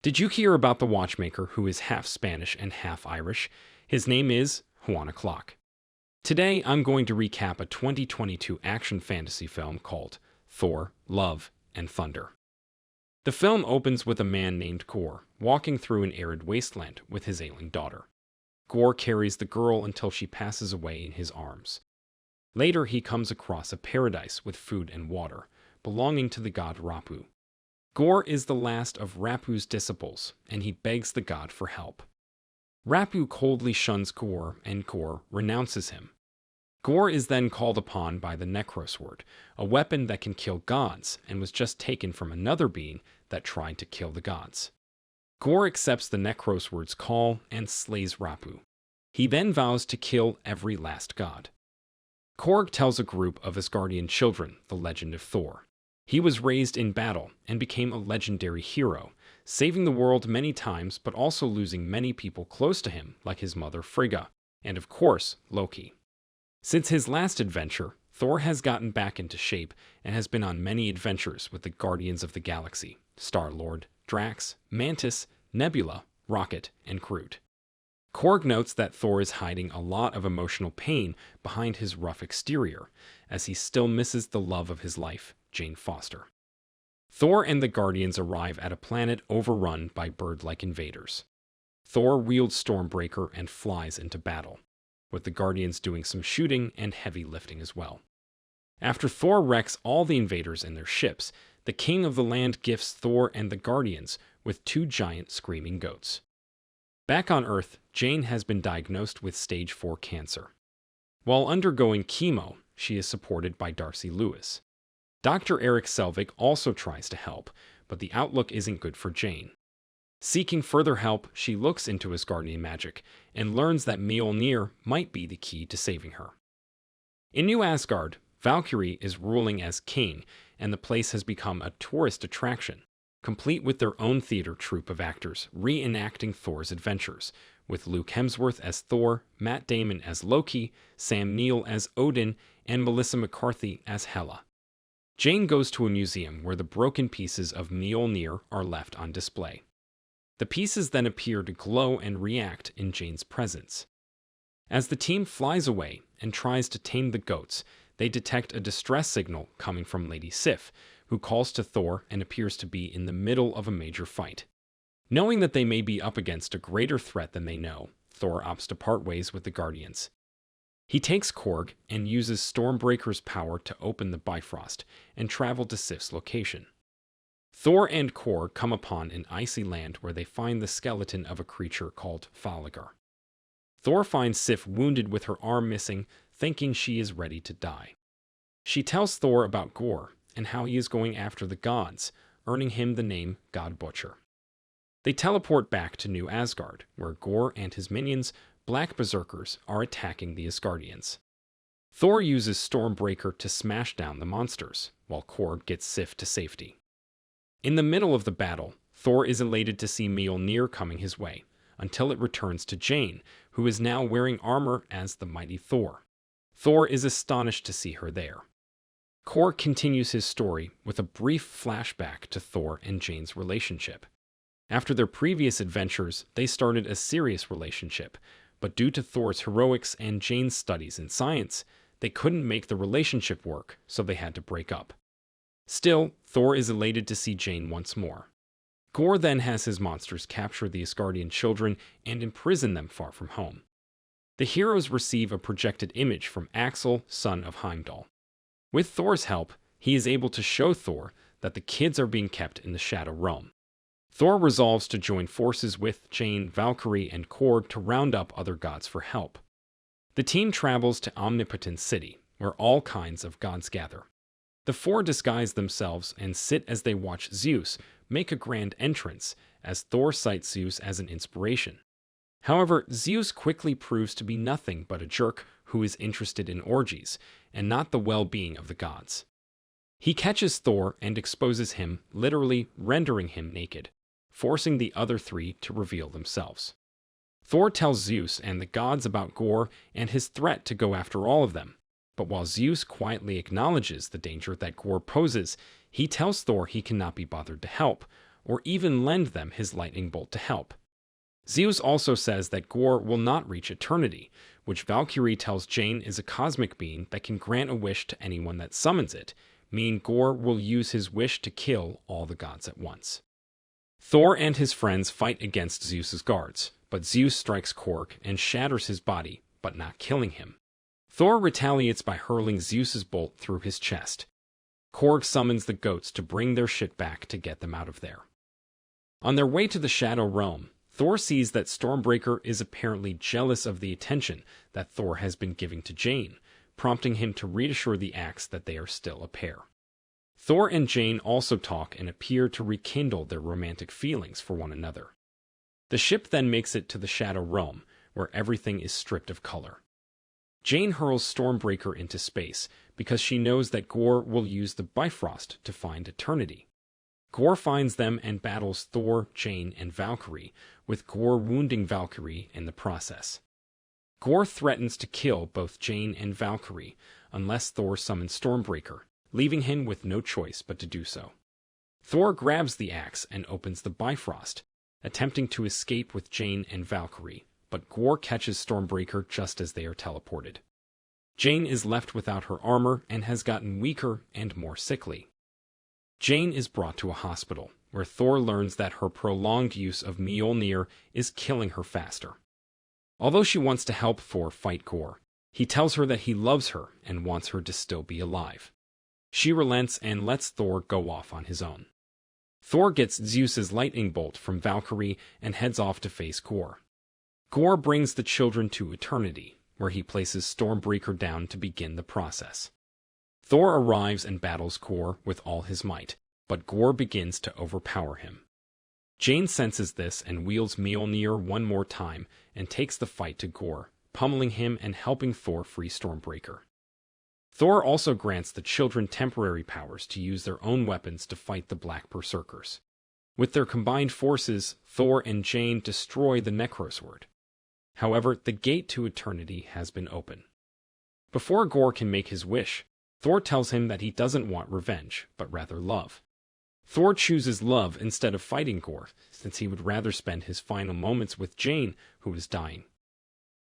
Did you hear about the watchmaker who is half Spanish and half Irish? His name is Juan O'Clock. Today, I'm going to recap a 2022 action fantasy film called Thor, Love, and Thunder. The film opens with a man named Gorr walking through an arid wasteland with his ailing daughter. Gorr carries the girl until she passes away in his arms. Later, he comes across a paradise with food and water, belonging to the god Rapu. Gorr is the last of Rapu's disciples, and he begs the god for help. Rapu coldly shuns Gorr, and Gorr renounces him. Gorr is then called upon by the Necrosword, a weapon that can kill gods, and was just taken from another being that tried to kill the gods. Gorr accepts the Necrosword's call and slays Rapu. He then vows to kill every last god. Korg tells a group of Asgardian children the legend of Thor. He was raised in battle and became a legendary hero, saving the world many times but also losing many people close to him like his mother Frigga, and of course, Loki. Since his last adventure, Thor has gotten back into shape and has been on many adventures with the Guardians of the Galaxy, Star-Lord, Drax, Mantis, Nebula, Rocket, and Groot. Korg notes that Thor is hiding a lot of emotional pain behind his rough exterior, as he still misses the love of his life, Jane Foster. Thor and the Guardians arrive at a planet overrun by bird-like invaders. Thor wields Stormbreaker and flies into battle, with the Guardians doing some shooting and heavy lifting as well. After Thor wrecks all the invaders and their ships, the king of the land gifts Thor and the Guardians with 2 giant screaming goats. Back on Earth, Jane has been diagnosed with stage 4 cancer. While undergoing chemo, she is supported by Darcy Lewis. Dr. Eric Selvig also tries to help, but the outlook isn't good for Jane. Seeking further help, she looks into Asgardian magic and learns that Mjolnir might be the key to saving her. In New Asgard, Valkyrie is ruling as king, and the place has become a tourist attraction, complete with their own theater troupe of actors reenacting Thor's adventures, with Luke Hemsworth as Thor, Matt Damon as Loki, Sam Neill as Odin, and Melissa McCarthy as Hela. Jane goes to a museum where the broken pieces of Mjolnir are left on display. The pieces then appear to glow and react in Jane's presence. As the team flies away and tries to tame the goats, they detect a distress signal coming from Lady Sif, who calls to Thor and appears to be in the middle of a major fight. Knowing that they may be up against a greater threat than they know, Thor opts to part ways with the Guardians. He takes Korg and uses Stormbreaker's power to open the Bifrost and travel to Sif's location. Thor and Korg come upon an icy land where they find the skeleton of a creature called Falagar. Thor finds Sif wounded with her arm missing, thinking she is ready to die. She tells Thor about Gorr and how he is going after the gods, earning him the name God Butcher. They teleport back to New Asgard, where Gorr and his minions, Black Berserkers, are attacking the Asgardians. Thor uses Stormbreaker to smash down the monsters, while Korg gets Sif to safety. In the middle of the battle, Thor is elated to see Mjolnir coming his way, until it returns to Jane, who is now wearing armor as the mighty Thor. Thor is astonished to see her there. Korg continues his story with a brief flashback to Thor and Jane's relationship. After their previous adventures, they started a serious relationship, but due to Thor's heroics and Jane's studies in science, they couldn't make the relationship work, so they had to break up. Still, Thor is elated to see Jane once more. Gorr then has his monsters capture the Asgardian children and imprison them far from home. The heroes receive a projected image from Axel, son of Heimdall. With Thor's help, he is able to show Thor that the kids are being kept in the Shadow Realm. Thor resolves to join forces with Jane, Valkyrie, and Korg to round up other gods for help. The team travels to Omnipotent City, where all kinds of gods gather. The 4 disguise themselves and sit as they watch Zeus make a grand entrance, as Thor cites Zeus as an inspiration. However, Zeus quickly proves to be nothing but a jerk who is interested in orgies, and not the well-being of the gods. He catches Thor and exposes him, literally rendering him naked, forcing the other 3 to reveal themselves. Thor tells Zeus and the gods about Gorr and his threat to go after all of them, but while Zeus quietly acknowledges the danger that Gorr poses, he tells Thor he cannot be bothered to help, or even lend them his lightning bolt to help. Zeus also says that Gorr will not reach eternity, which Valkyrie tells Jane is a cosmic being that can grant a wish to anyone that summons it, meaning Gorr will use his wish to kill all the gods at once. Thor and his friends fight against Zeus's guards, but Zeus strikes Korg and shatters his body, but not killing him. Thor retaliates by hurling Zeus's bolt through his chest. Korg summons the goats to bring their shit back to get them out of there. On their way to the Shadow Realm, Thor sees that Stormbreaker is apparently jealous of the attention that Thor has been giving to Jane, prompting him to reassure the axe that they are still a pair. Thor and Jane also talk and appear to rekindle their romantic feelings for one another. The ship then makes it to the Shadow Realm, where everything is stripped of color. Jane hurls Stormbreaker into space because she knows that Gorr will use the Bifrost to find eternity. Gorr finds them and battles Thor, Jane, and Valkyrie, with Gorr wounding Valkyrie in the process. Gorr threatens to kill both Jane and Valkyrie unless Thor summons Stormbreaker, leaving him with no choice but to do so. Thor grabs the axe and opens the Bifrost, attempting to escape with Jane and Valkyrie, but Gorr catches Stormbreaker just as they are teleported. Jane is left without her armor and has gotten weaker and more sickly. Jane is brought to a hospital, where Thor learns that her prolonged use of Mjolnir is killing her faster. Although she wants to help Thor fight Gorr, he tells her that he loves her and wants her to still be alive. She relents and lets Thor go off on his own. Thor gets Zeus's lightning bolt from Valkyrie and heads off to face Gorr. Gorr brings the children to eternity, where he places Stormbreaker down to begin the process. Thor arrives and battles Gorr with all his might, but Gorr begins to overpower him. Jane senses this and wields Mjolnir one more time and takes the fight to Gorr, pummeling him and helping Thor free Stormbreaker. Thor also grants the children temporary powers to use their own weapons to fight the Black Berserkers. With their combined forces, Thor and Jane destroy the Necrosword. However, the gate to eternity has been opened. Before Gorr can make his wish, Thor tells him that he doesn't want revenge, but rather love. Thor chooses love instead of fighting Gorr, since he would rather spend his final moments with Jane, who is dying.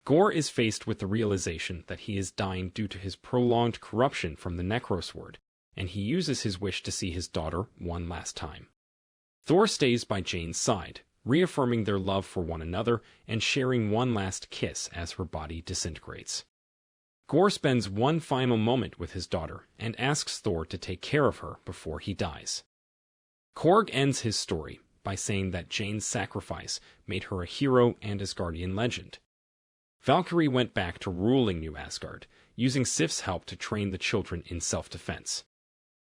Gorr is faced with the realization that he is dying due to his prolonged corruption from the Necrosword, and he uses his wish to see his daughter one last time. Thor stays by Jane's side, reaffirming their love for one another and sharing one last kiss as her body disintegrates. Gorr spends one final moment with his daughter and asks Thor to take care of her before he dies. Korg ends his story by saying that Jane's sacrifice made her a hero and Asgardian legend. Valkyrie went back to ruling New Asgard, using Sif's help to train the children in self-defense.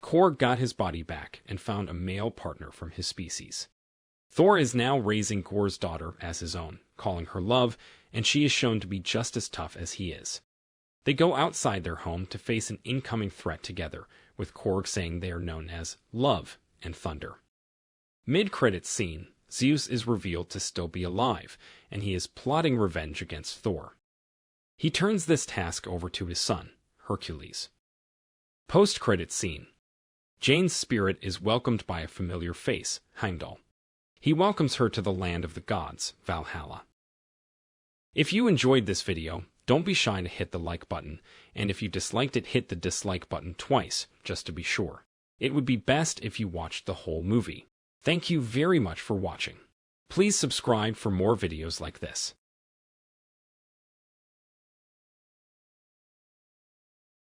Korg got his body back and found a male partner from his species. Thor is now raising Gorr's daughter as his own, calling her Love, and she is shown to be just as tough as he is. They go outside their home to face an incoming threat together, with Korg saying they are known as Love and Thunder. Mid-credits scene, Zeus is revealed to still be alive, and he is plotting revenge against Thor. He turns this task over to his son, Hercules. Post-credits scene, Jane's spirit is welcomed by a familiar face, Heimdall. He welcomes her to the land of the gods, Valhalla. If you enjoyed this video, don't be shy to hit the like button, and if you disliked it, hit the dislike button twice, just to be sure. It would be best if you watched the whole movie. Thank you very much for watching. Please subscribe for more videos like this.